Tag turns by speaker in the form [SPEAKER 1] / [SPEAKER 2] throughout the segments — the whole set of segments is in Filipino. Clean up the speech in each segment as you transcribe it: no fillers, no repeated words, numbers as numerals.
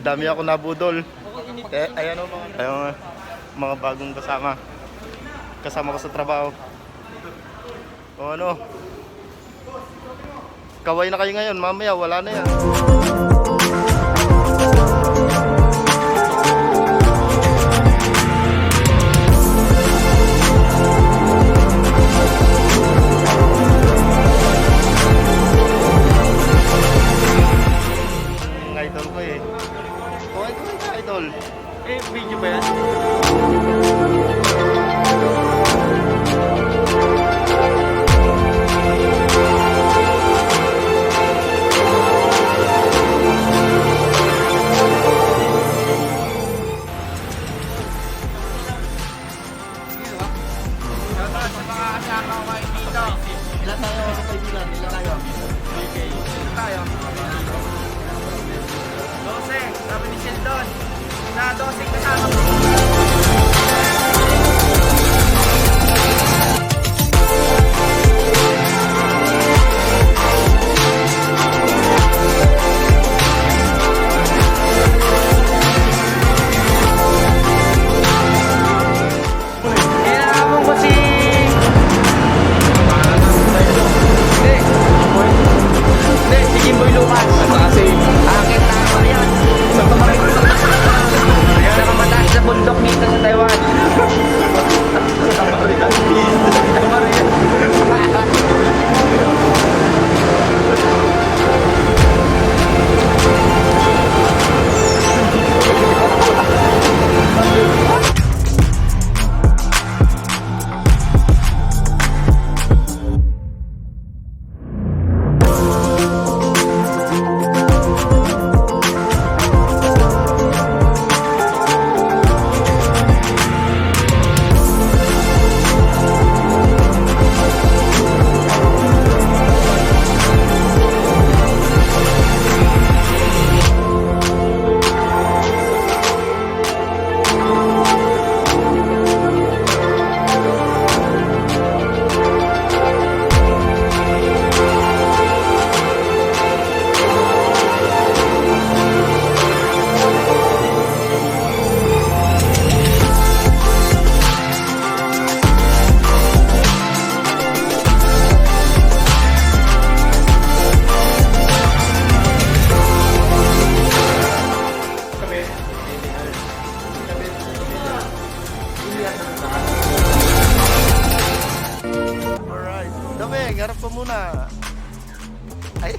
[SPEAKER 1] dami ako nabudol. Ayan o mga bagong kasama. Kasama ko sa trabaho. O ano? Kaway na kayo ngayon, mamaya wala na yan. Idol ko eh. Kaway ko rin idol.
[SPEAKER 2] Eh, video ba yan?
[SPEAKER 1] Ilan tayo sa kaibigan? Ilan tayo?
[SPEAKER 2] Ito tayo. 12, sabi ni Sheldon. Na 12 kasama ko.
[SPEAKER 1] Alright. Daming, harap ko muna. Ay.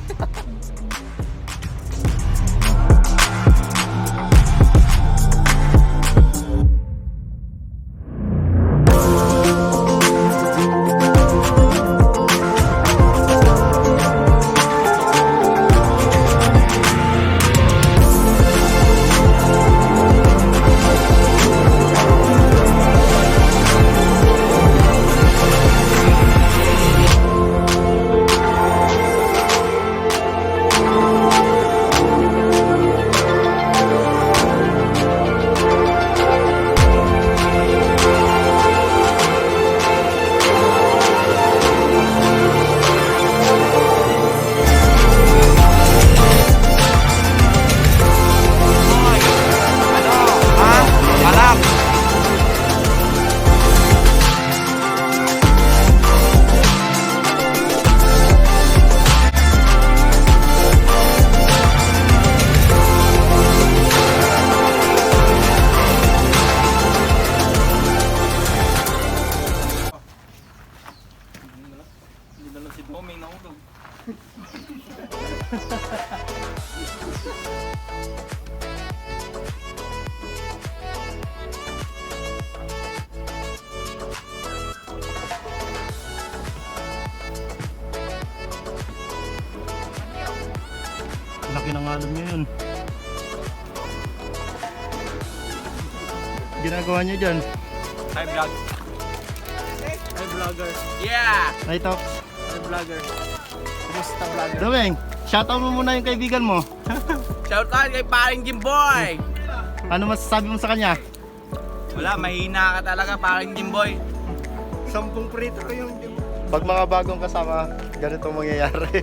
[SPEAKER 1] Laki ng alam nyo yun. Ginagawa nyo dyan?
[SPEAKER 2] Hi vlog. Hi vlogger. Yeah!
[SPEAKER 1] Hi Tox.
[SPEAKER 2] Hi vlogger. Kumusta vlogger?
[SPEAKER 1] Daming, shoutout mo muna yung kaibigan mo.
[SPEAKER 2] Shoutout kay paring Jimboy!
[SPEAKER 1] Ano masasabi mo sa kanya?
[SPEAKER 2] Wala, mahina ka talaga paring Jimboy.
[SPEAKER 3] 10 prito ko yung
[SPEAKER 1] Pag mga bagong kasama, ganito mangyayari.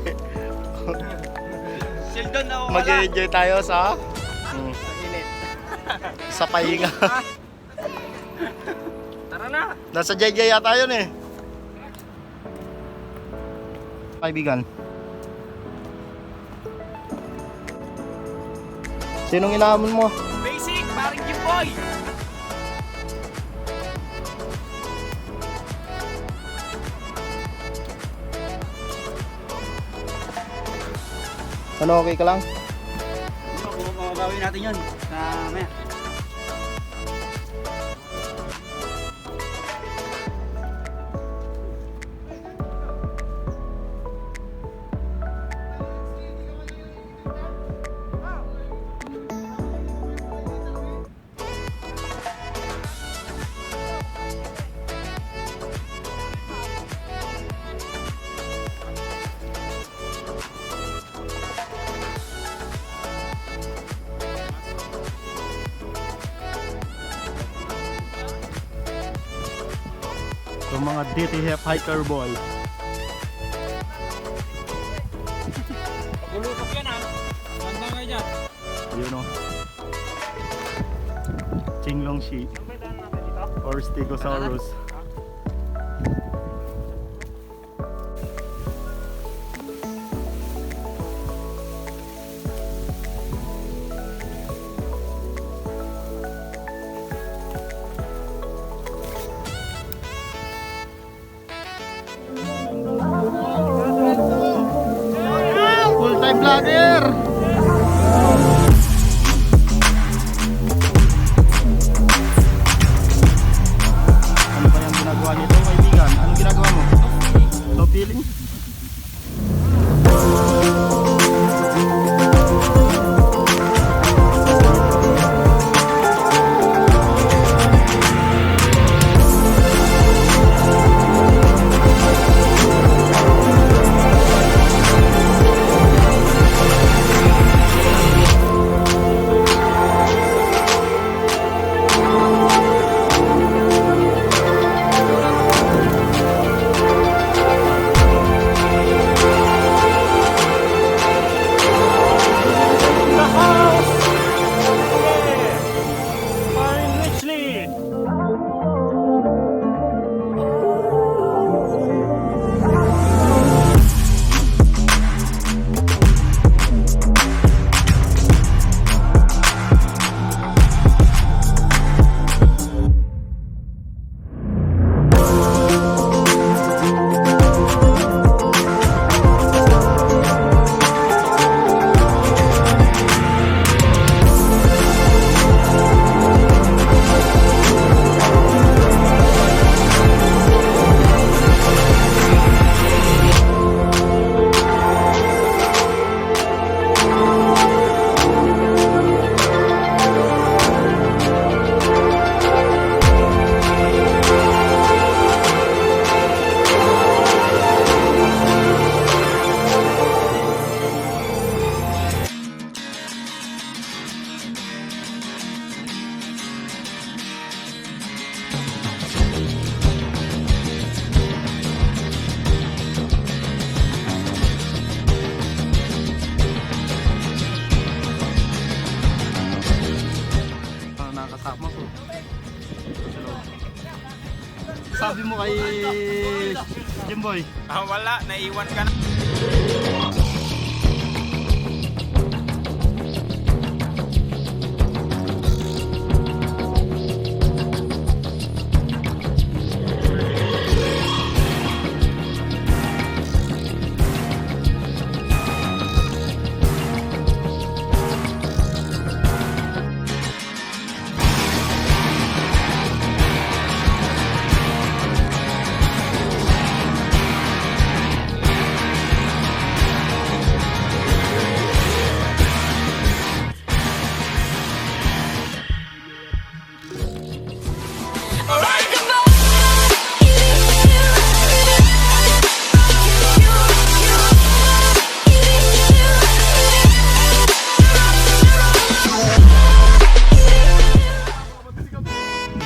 [SPEAKER 2] Sheldon ako wala.
[SPEAKER 1] Mag-enjoy tayo sa Sa pahinga.
[SPEAKER 2] Tara na!
[SPEAKER 1] Nasa JJ yata yun eh. Kaibigan. Sinong inaamon mo?
[SPEAKER 2] Basic! Paring Jimboy!
[SPEAKER 1] Ano, okay ka lang?
[SPEAKER 2] Gawin natin yun sa maya.
[SPEAKER 1] Yung mga DTF hiker boy.
[SPEAKER 2] Pagulutok yan ha. Ganda nga dyan.
[SPEAKER 1] Yun o. Chinglong sheep or stegosaurus. Full-time vlogger! Ano pa yung ginagawa nito, kaibigan? Anong ginagawa mo? Top feeling? Nakasama ko. Sabi mo kay Jimboy.
[SPEAKER 2] Wala, naiwan ka na.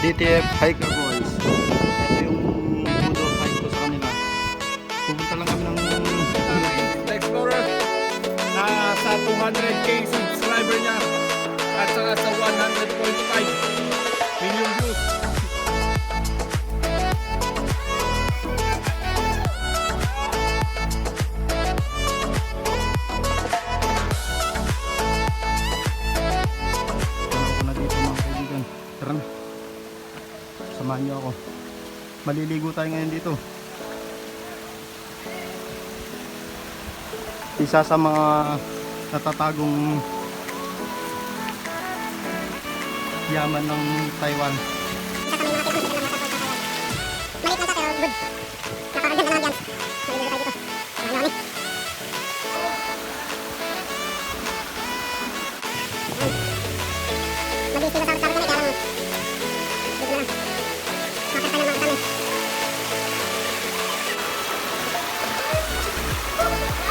[SPEAKER 1] DTF hiker boys. Ito yung photo hike ko sa kanila. Pupunta lang kami ng
[SPEAKER 3] Explorer na sa 200k subscriber niya at saka sa 100.5 million views.
[SPEAKER 1] Ako na dito mga kaibigan. Tara na. Samahan niyo ako. Maliligo tayo ngayon dito. Isa sa mga natatagong yaman ng Taiwan.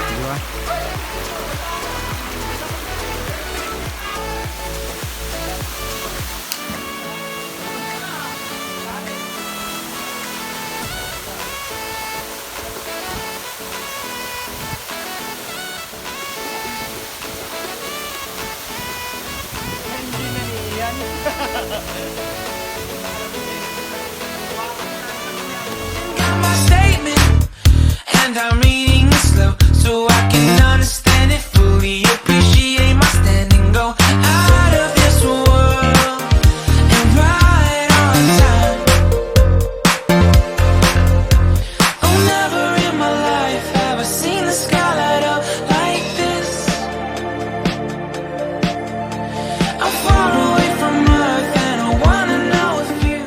[SPEAKER 1] Diba?
[SPEAKER 4] My statement, and I'm reading it slow so I can understand it fully. Appreciate my standing, go out of this world and right on time. Oh, never in my life have I seen the sky light up like this. I'm far away from Earth and I wanna know if you.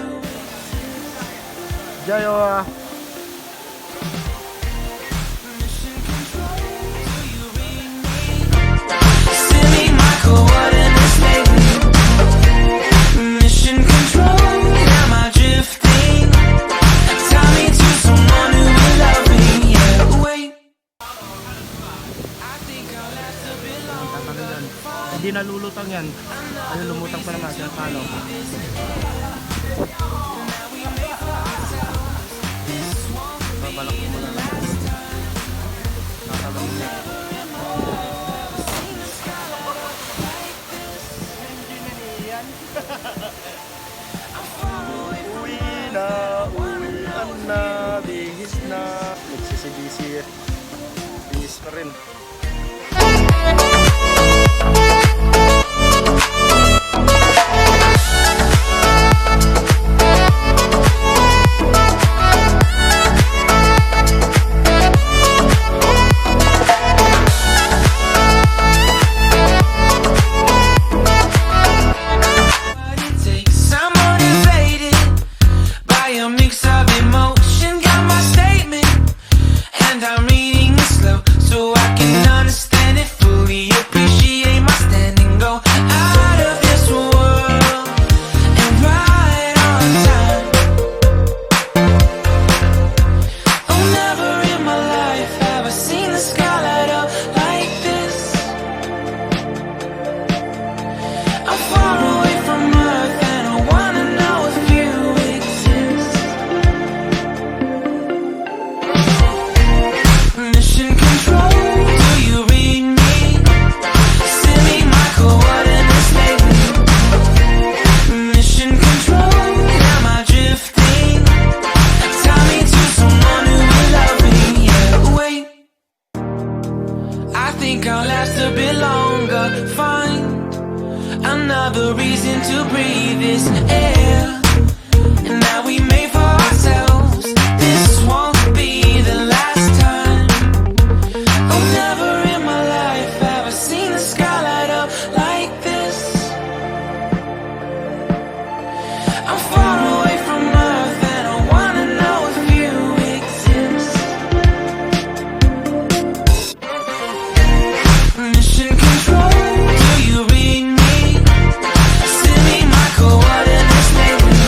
[SPEAKER 1] Jayo ah.
[SPEAKER 4] Send me my coordinates lately. Mission control, am I drifting? Tie me to someone who will love me. Yeah, wait. I think I'll last a bit longer.
[SPEAKER 1] Hindi nalulutang yan. Ayun, lumutang pa naman siya talo. Babalak mo muna lang. Tatalong niya. Uwi na, uwian na, bihis na. Nagsisibisi, bihis pa rin.
[SPEAKER 4] What it takes, I'm motivated by a mix of emotion. Got my statement, and I'm reading it slow so I can understand it fully. Appreciate my standing, go out of this world and right on time. Oh, never in my life have I seen the sky light up like this. I'm far away from Earth and I wanna know if you exist. Mission control, do you read me? Send me my coordinates lately. Mission control, am I drifting? Tie me to someone who will love me. Yeah, wait. I think I'll last a bit longer. Find another reason to breathe this air, and that we made for ourselves. This won't be the last time. Oh, never in my life have I seen the sky light up like this. I'm far away from Earth and I wanna know if you exist. Mission control, do you read me? Send me my coordinates lately.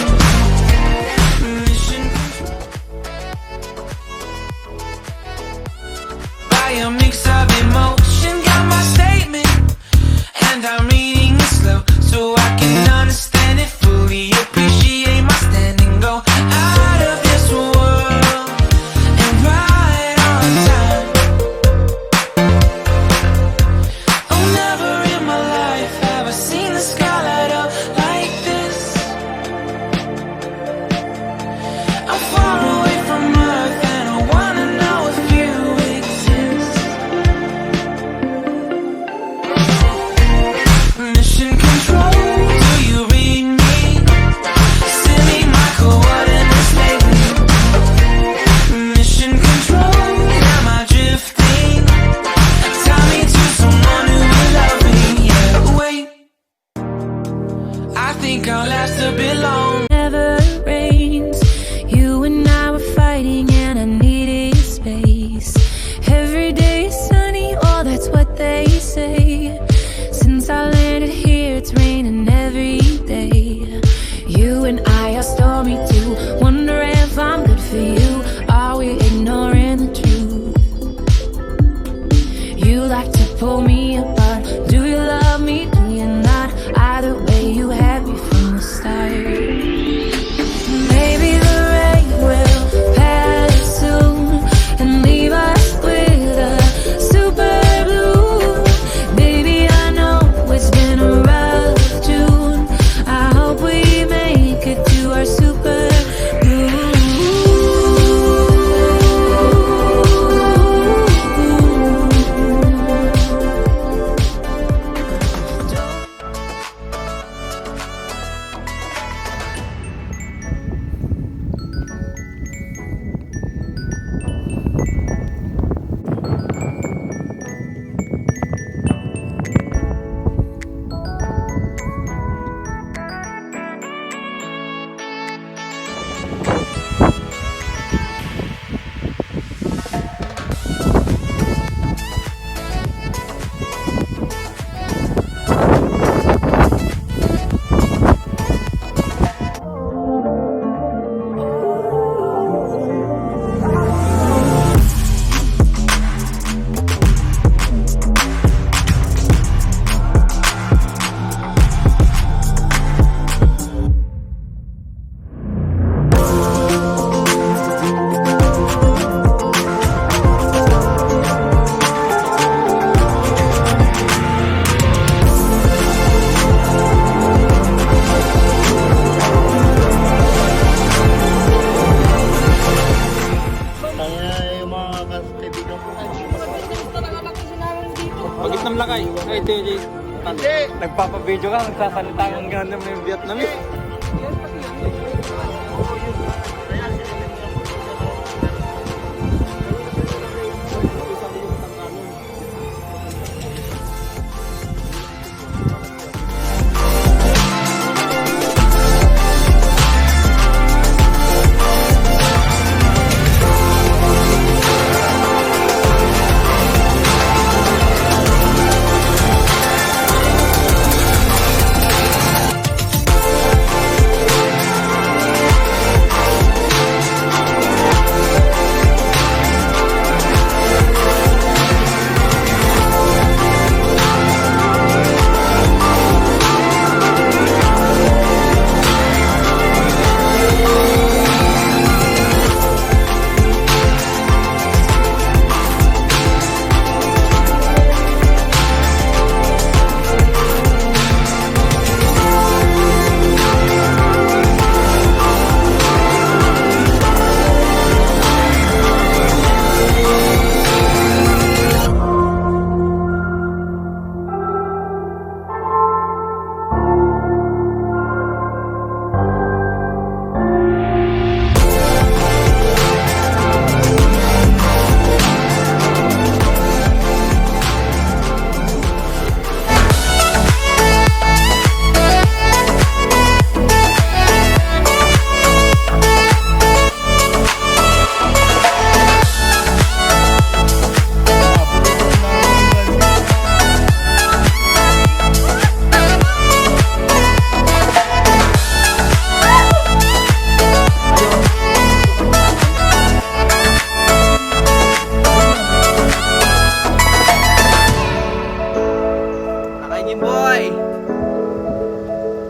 [SPEAKER 3] Ay, Tili.
[SPEAKER 1] Hindi!
[SPEAKER 3] Nagpapabideo ka, nagsasalita kang gano'n ng Vietnamese.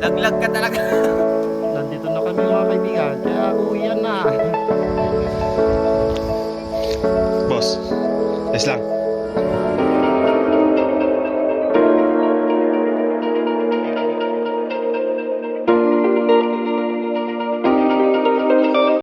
[SPEAKER 2] Laglag ka talaga.
[SPEAKER 1] Nandito na kami mga kaibigan, kaya uwian na.
[SPEAKER 5] Boss, ayos lang.